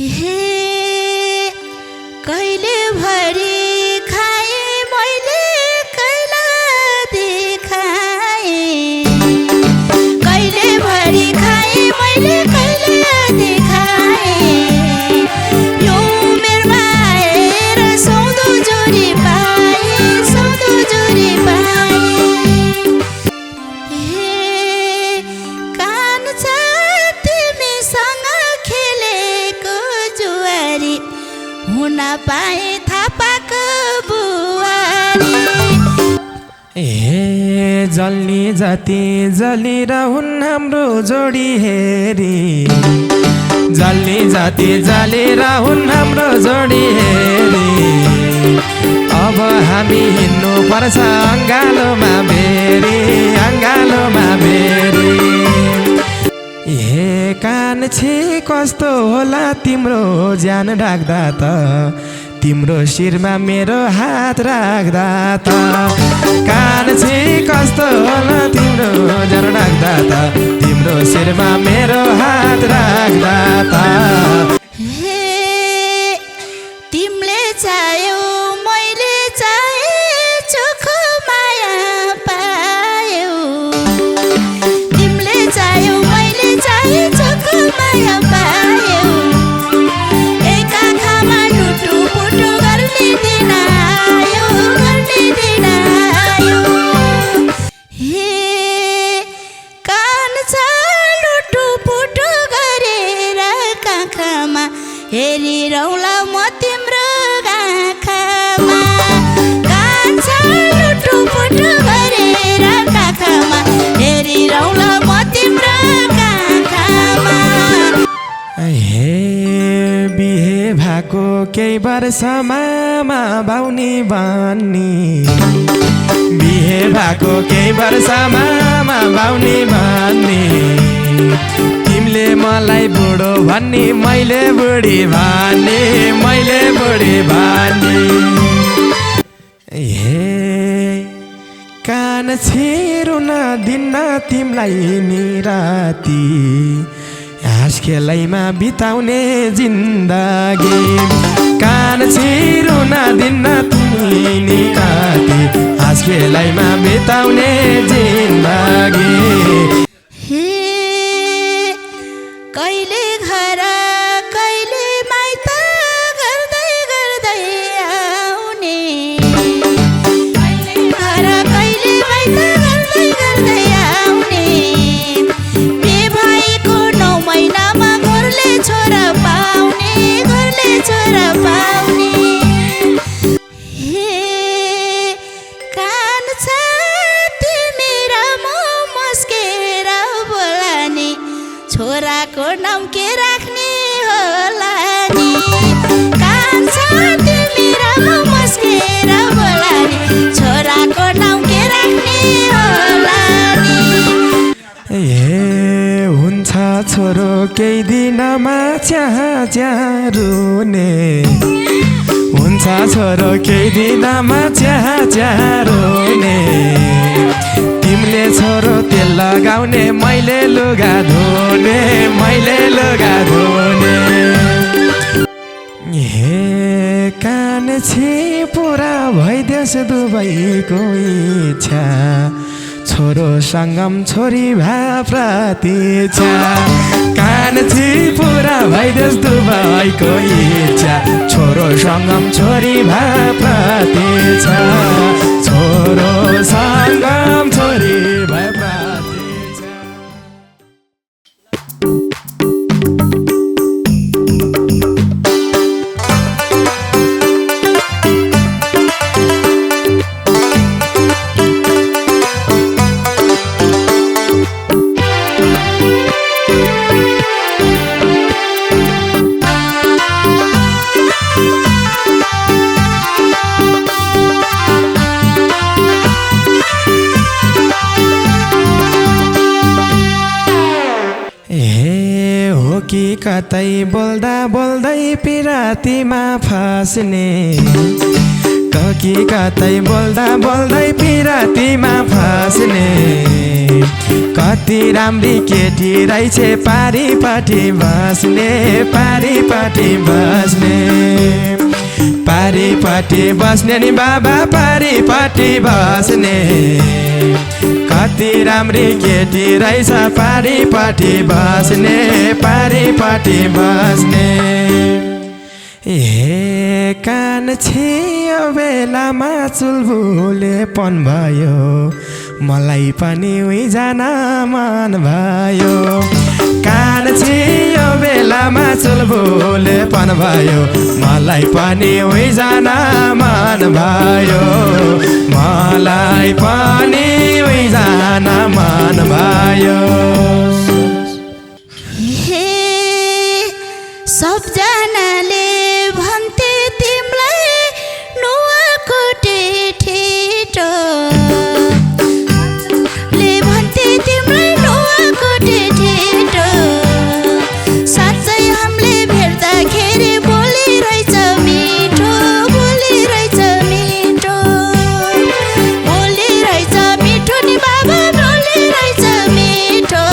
हे कहिले भरि खाए मैले कहिला देखाए कहिले भरि खाए मैले कहिला देखाए यो उमेरमा आएर सौदो जोडी पाए सौदो जोडी पाए हे कान्छा तिमीसँग खेलेको जुवारी हुन पाए थापाको बुहारी ए जल्नी जाति जलिरहन् हाम्रो जोडी हेरी जल्नी जाति जलिरहन् हाम्रो जोडी हेरी अब हामी हिँड्नु पर्छ अङ्गालोमा बेरी अङ्गालोमा बेरी ए कान्छी कस्तो होला तिम्रो ज्यान राख्दा त तिम्रो शिरमा मेरो हात राख्दा त कान्छी कस्तो होला तिम्रो ज्यान राख्दा त तिम्रो शिरमा मेरो हात राख्दा त हे तिमीले चाह्यौ मैले चाहे चोखो माया पायौ तिमीले चाह्यौ मैले चाहे चोखो माया पायौ एक आँखामा टुटु पुटु गर्ने दिन आयो गर्ने दिन आयो हे कान्छा लुटु पुटु गरेर काखमा हेरिरौँला म तिम्रो आँखामा कान्छा लुटु पुटु गरेर काखमा हेरिरौँला म तिम्रो आँखामा हे बिहे भएको केही वर्षमा बाउनी बन्नी बिहे भएको केही वर्षमा बाउनी बन्नी तिमीले मलाई बुढो भन्ने मैले बुढी भन्ने मैले बुढी भन्ने हे कान्छी रुन दिन्न तिमीलाई नि राति हाँस खेलाइमा बिताउने जिन्दगी कान्छी रुन दिन्न तिमी नि राति हाँस खेलाइमा बिताउने जिन्दगी हे कहिले घर कहिले माइत गर्दै गर्दै आउने कहिले घर कहिले माइत गर्दै गर्दै आउने बिहे भएको 9 महिनामा घरले छोरा पाउने घरले छोरा पाउने हे कान्छा तिमी र म मुस्केर बोलानी छोराको नाम के राख्ने होला नि कान्छा तिमी र म मुस्केर बोलानी छोराको नाम के राख्ने होला नि ए हुन्छ छोरो केही दिनमा च्याहा रुने हुन्छ छोरो केही दिनमा च्याहा रुने तिमीले छोरो तेल लगाउने मैले लुगा धुने मैले लुगा धुने हे कान्छी पुरा भइदेश दुबईको इच्छा छोरो सङ्गम छोरी भए प्रतीक्षा कान्छी पुरा भइदेश दुबईको इच्छा छोरो सङ्गम छोरी भए प्रतीक्षा छोरो सङ्गम छोरी भए प्रतीक्षा कि कतै बोल्दा बोल्दै पिरातीमा फस्ने ककी कतै बोल्दा बोल्दै पिरातीमा फस्ने कति राम्री केटी रहेछ पारिपट्टि बस्ने पारिपट्टि बस्ने पारिपट्टि बस्ने नि बाबा पारिपट्टि बस्ने कति राम्री केटी रहेछ पारिपट्टि बस्ने पारिपट्टि बस्ने ए कान छियो बेलामा चुलबुले पन भयो मलाई पनि उही जान मन भयो कान छियो बेलामा चुलबुले पन भयो मलाई पनि उही जान मन भयो मलाई पनि उही जान मन भयो हे सबजनाले भन्थे तिमीलाई नुवाकोटे ठेटो ले भन्थे तिमीलाई नुवाकोटे ठेटो साँच्चै हामीले भेट्दाखेरि बोलिरहेछ मिठो बोलिरहेछ मिठो बोलिरहेछ मिठो नि बाबा बोलिरहेछ मिठो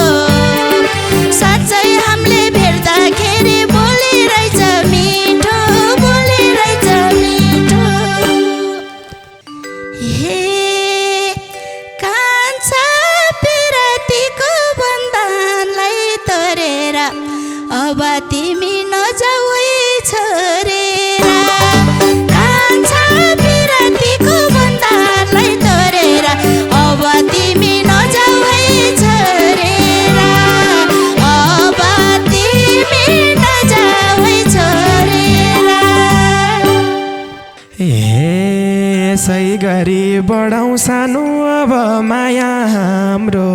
साँच्चै हामीले भेट्दाखेरि बोलिरहेछ मिठो बोलिरहेछ मिठो हे कान्छा पिरातीको बन्धनलाई तोरेर अब तिमी नजाऊ है छोडेर कान्छा पिरातीको बन्धनलाई तोरेर अब तिमी नजाऊ है छोडेर अब तिमी नजाऊ है छोडेर यसै गरी बढाउँ सानो अब माया हाम्रो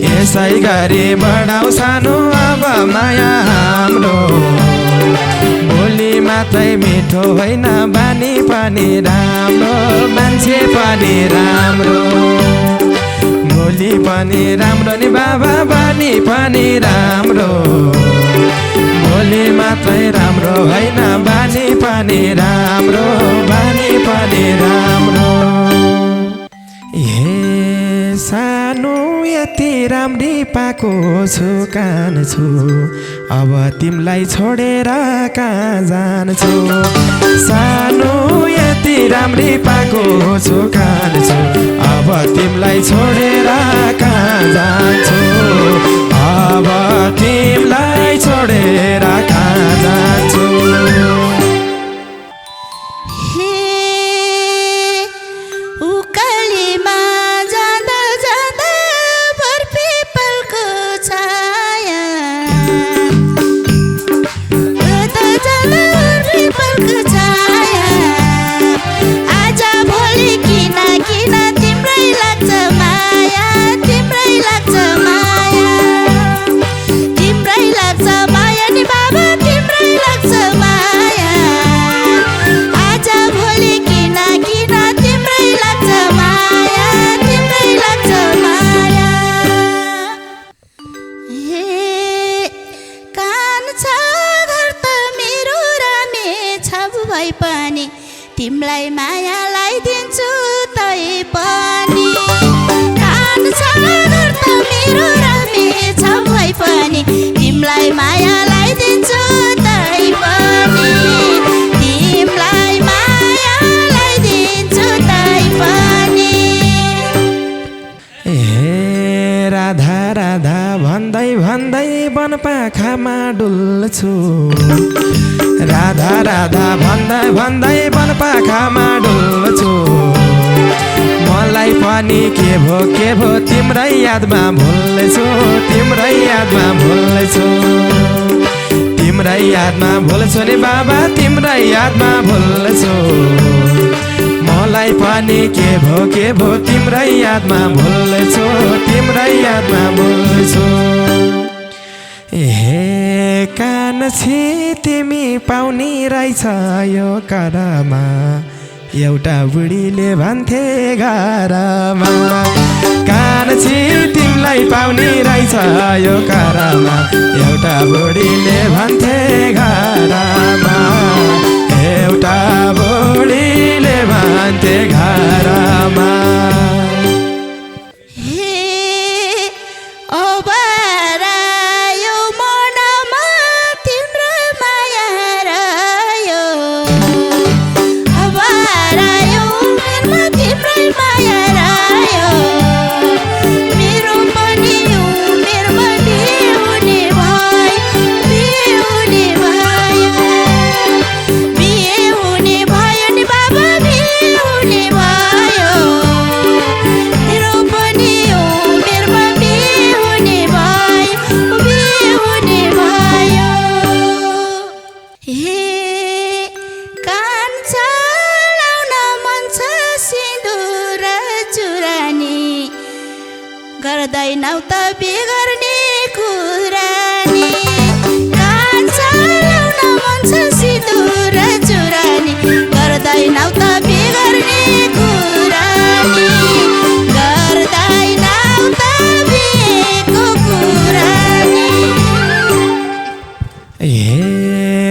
यसै गरी बढाउँ सानो अब माया हाम्रो बोली मात्रै मिठो होइन बानी पनि राम्रो मान्छे पनि राम्रो बोली पनि राम्रो नि बाबा बानी पनि राम्रो बोली मात्रै राम्रो होइन बानी पनि राम्रो बानी पनि राम्रो ए सानो यति राम्री पाएको छु कान छु अब तिमीलाई छोडेर कहाँ जान्छु सानो यति राम्री पाएको छु कान छु अब तिमीलाई छोडेर कहाँ जान्छु अब तिमीलाई छोडेर कहाँ जान्छु हे उकालीमा जाँदा जाँदा बरपिपलको छाया जाँदा जाँदा बरपिपलको छाया आज भोलि किन किन तिम्रै लाग्छ माया तिम्रै लाग्छ माया तिम्रै लाग्छ माया नि बाबा तिम्रै लाग्छ माया आज भोलि किन किन तिम्रै लाग्छ माया तिम्रै लाग्छ माया हे कान छ घर त मेरो रामेछ भए पनि तिमीलाई माया लगाइदिन्छु तै पनि कान छ घर त मेरो रामेछ भए पनि तिमीलाई माया लगाइदिन्छु तै पनि तिमीलाई माया लगाइदिन्छु तै पनि ए राधा राधा भन्दै भन्दै वनपाखामा डुल्छु राधा राधा भन्दै भन्दै वनपाखामा डुल्छु मलाई पनि के भो तिम्रै यादमा भुल्छु तिम्रै यादमा भुल्छु तिम्रै यादमा भुल्छु नि बाबा तिम्रै यादमा भुल्छु मलाई पनि के भो तिम्रै यादमा भुल्छु तिम्रै यादमा भुल्छु ए कान छि तिमी पाउनी रहेछ यो करामा एउटा बुढीले भन्थे घरमा कान छि तिमीलाई पाउनी रहेछ यो करामा एउटा बुढीले भन्थे घरमा एउटा बुढी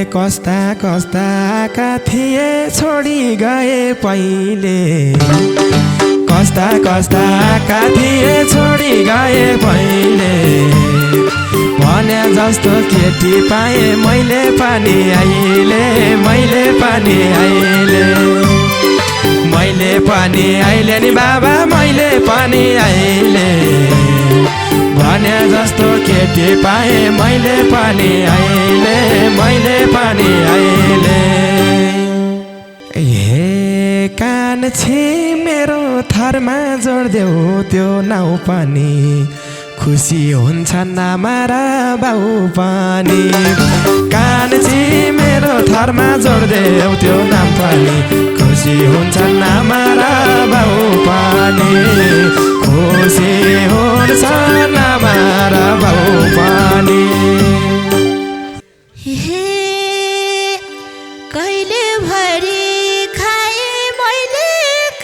कस्ता कस्ताका थिए छोडी गए पहिले कस्ता कस्ताका थिए छोडी गए पहिले भने जस्तो केटी पाएँ मैले पनि अहिले मैले पनि अहिले मैले पनि अहिले नि बाबा मैले पनि अहिले भने जस्तो केटी पाएँ मैले पनि अहिले मैले पनि अहिले हे कान छे मेरो थरमा जोड्देऊ त्यो नाउ पनि खुसी हुन्छन् आमारा बाउ पनि कान छे मेरो थरमा जोड्देऊ त्यो नाम पनि खुसी हुन्छन् आमारा बाउ पनि खुसी हुन्छन् आमारा बाउ पनि कहिले भरि खाए मैले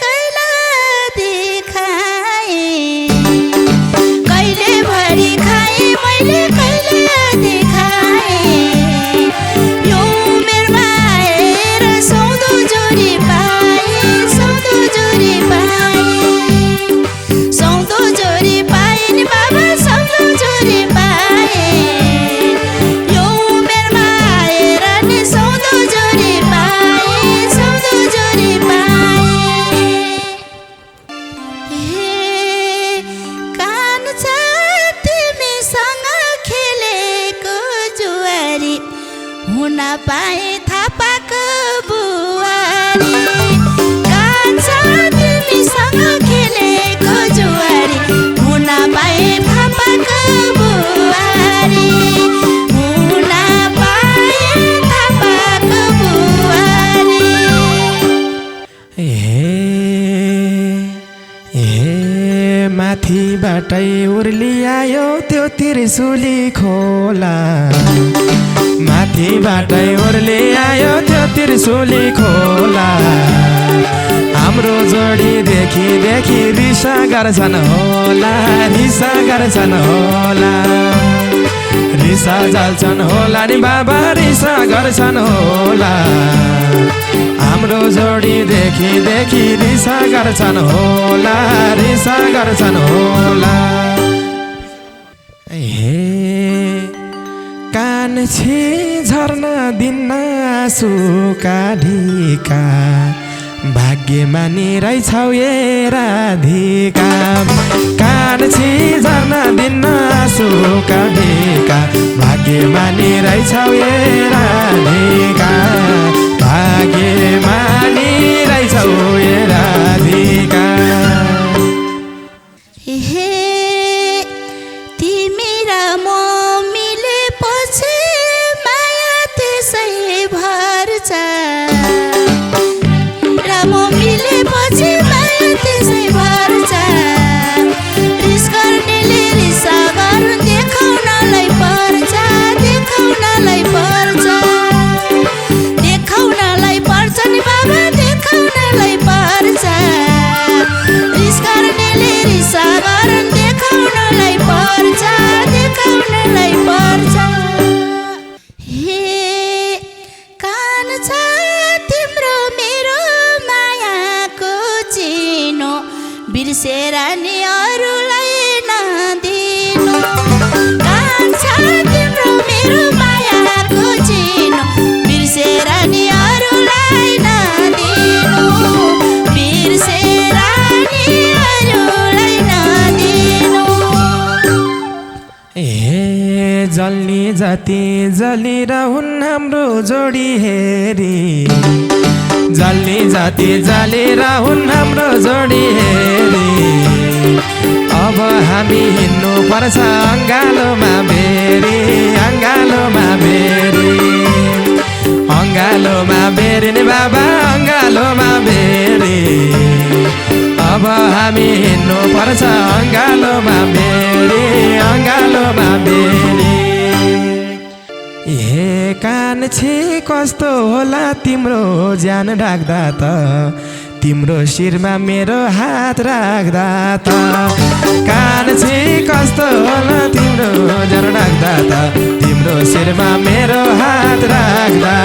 कैला देखाए कहिले भरि खाए मैले कैला देखाए यो उमेरमा आएर सौदो जोडी पाए सौदो जोडी पाए सौदो जोडी पाए नि बाबा सौदो जोडी पाए यो उमेरमा आएर नि सौदो जोडी पाए सौदो जोडी पाए कान छ तिमीसँग खेलेको जुवारी हुन पाए थापाको बुहारी कान छ तिमीसँग खेलेको जुवारी हुन पाए थापाको बुहारी हुन पाए थापाको बुहारी माथिबाटै उर्ली आयो त्यो त्रिशुली खोला माथिबाटै उर्ली आयो त्यो त्रिशुली खोला हाम्रो जोडी देखि देखि रिसा गर्छन् होला रिसा गर्छन् होला रिसा जल्छन् होला नि बाबा रिसा गर्छन् होला हाम्रो जोडी देखि देखि रिसा गर्छन् होला रिसा गर्छन् होला कान छे झर्न दिन्न आँसुका ढिका भाग्यमानी रहेछौ ए राधिका कान छे झर्न दिन्न आँसुका ढिका भाग्यमानी रहेछौ ए राधिका भाग्यमानी रहेछौ ए राधिका तिमी र म मिलेपछि माया त्यसै भर्छ र म मिलेपछि माया त्यसै भर्छ रिस गर्नेले रिसा गर्नु देखाउनलाई पर्छ देखाउनलाई पर्छ देखाउनलाई पर्छ नि बाबा देखाउनलाई पर्छ रिस गर्नेले रिसा गर्नु देखाउनलाई पर्छ देखाउनलाई पर्छ कान छ तिम्रो मेरो मायाको चिनो बिर्सेर नि अरूलाई नदिनु कान छ तिम्रो मेरो मायाको चिनो बिर्सेर नि अरूलाई नदिनु बिर्सेर नि अरूलाई नदिनु जल्ने जाति जलिरहन् हाम्रो जोडी हेरी जल्ने जाति जलिरहन् हाम्रो जोडी हेरी अब हामी हिँड्नु पर्छ अङ्गालोमा बेरी अङ्गालोमा बेरी अङ्गालोमा बेरी नि बाबा अङ्गालोमा बेरी अब हामी हिँड्नु पर्छ अङ्गालोमा बेरी अङ्गालोमा बेरी कान छे कस्तो होला तिम्रो ज्यान राख्दा त तिम्रो शिरमा मेरो हात राख्दा त कान छे कस्तो होला तिम्रो ज्यान राख्दा त तिम्रो शिरमा मेरो हात राख्दा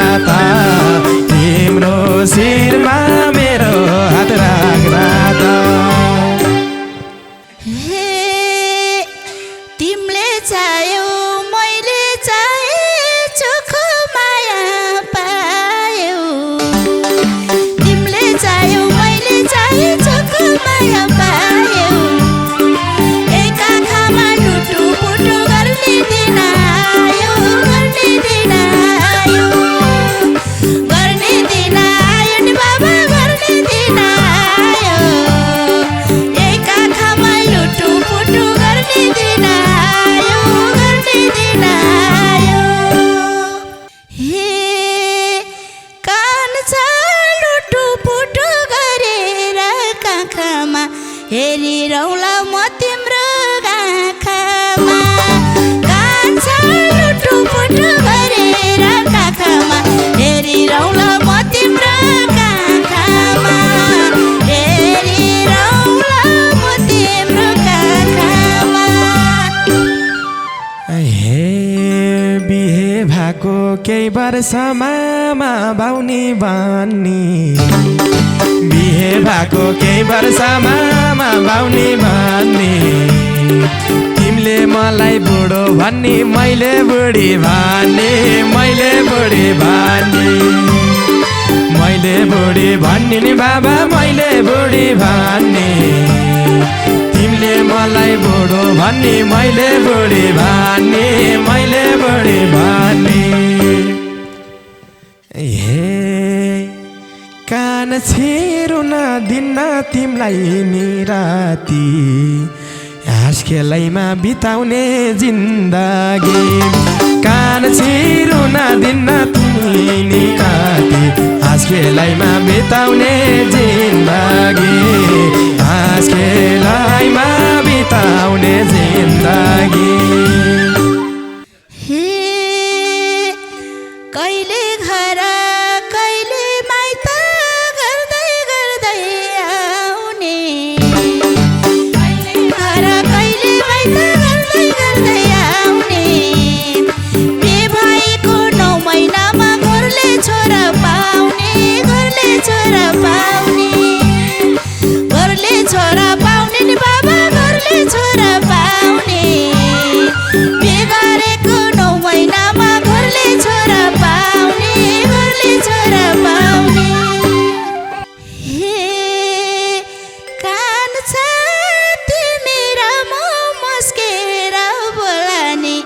हेरिरौँला म तिम्रो आँखामा कान्छा लुटुपुटु गरेर काखमा हेरिरौँला म तिम्रो आँखामा हेरिरौँला म तिम्रो आँखामा। हे बिहे भएको केही वर्षमा बाउनी बन्नी बिहे भएको केही वर्षमा बाउनी बन्नी तिमीले मलाई बुढो भन्ने मैले बुढी भन्ने मैले बुढी भन्ने मैले बुढी भन्ने नि बाबा मैले बुढी भन्ने तिमीले मलाई बुढो भन्ने मैले बुढी भन्ने मैले बुढी भन्ने। हे कान छेरुन दिन्न तिमीलाई नि राति हाँस खेलैमा बिताउने जिन्दगी कान छेरुन दिन्न तिमीलाई नि राति हाँस खेलैमा बिताउने जिन्दगी हाँस खेलैमा बिताउने जिन्दगी। हे कहिले घर कहिले माइत गर्दै गर्दै आउने कहिले घर कहिले माइत गर्दै गर्दै आउने बिहे भएको 9 महिनामा घरले छोरा पाउने घरले छोरा पाउने घरले छोरा पाउने नि बाबा घरले छोरा पाउने बिहे गरेको 9 महिनामा घरले छोरा पाउने घरले छोरा पाउने। हे कान छ तिमी र म मस्केर बोलानी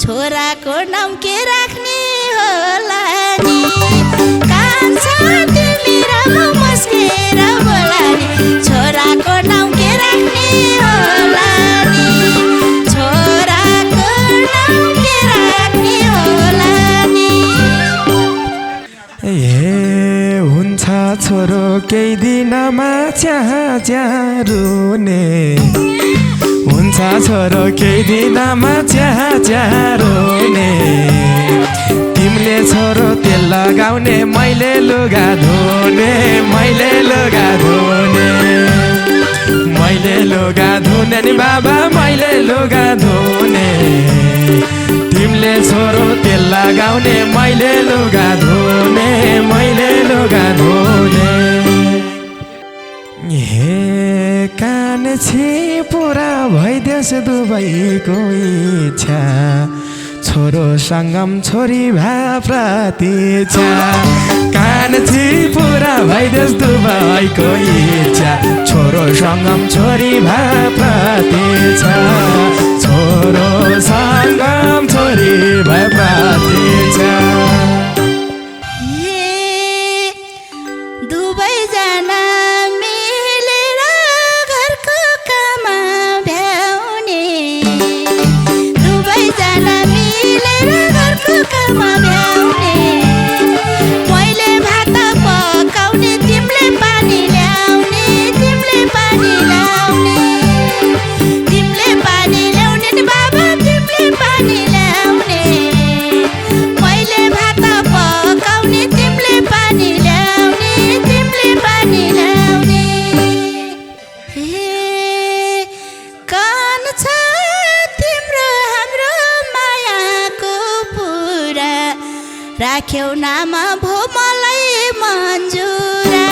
छोराको नाम के राख्ने होला नि कान छ तिमी र म मस्केर बोलानी छोराको नाम के राख्ने होला नि छोराको नाम के राख्ने होला नि। ए हुन्छ छोरो केही दिनमा च्याहा रुने हुन्छ छोरो केही दिनमा च्याहा रुने तिमीले छोरो तेल लगाउने मैले लुगा धुने मैले लुगा धुने मैले लुगा धुने नि बाबा मैले लुगा धुने तिमीले छोरो तेल लगाउने मैले लुगा धुने मैले लुगा धुने। हे कान छे पुरा भइदेश दुबईको इच्छा छोरो सङ्गम छोरी भए प्रतीक्षा कान छे पुरा भइदेश दुबईको इच्छा छोरो सङ्गम छोरी भए प्रतीक्षा छोरो सङ्गम छोरी भए प्रतीक्षा। हे दुबई जान मिलेर घरको काम भ्याउने दुबई जान मिलेर घरको काम भ्याउने मैले भात पकाउने तिमीले पानी ल्याउने तिमीले पानी ल्याउने तिमीले पानी ल्याउने नि बाबा तिमीले पानी ल्याउने मैले भात पकाउने तिमीले पानी ल्याउने तिमीले पानी ल्याउने। हे कान छ तिम्रो हाम्रो मायाको पुरा राख्यौ नाम भो मलाई मन्जुरा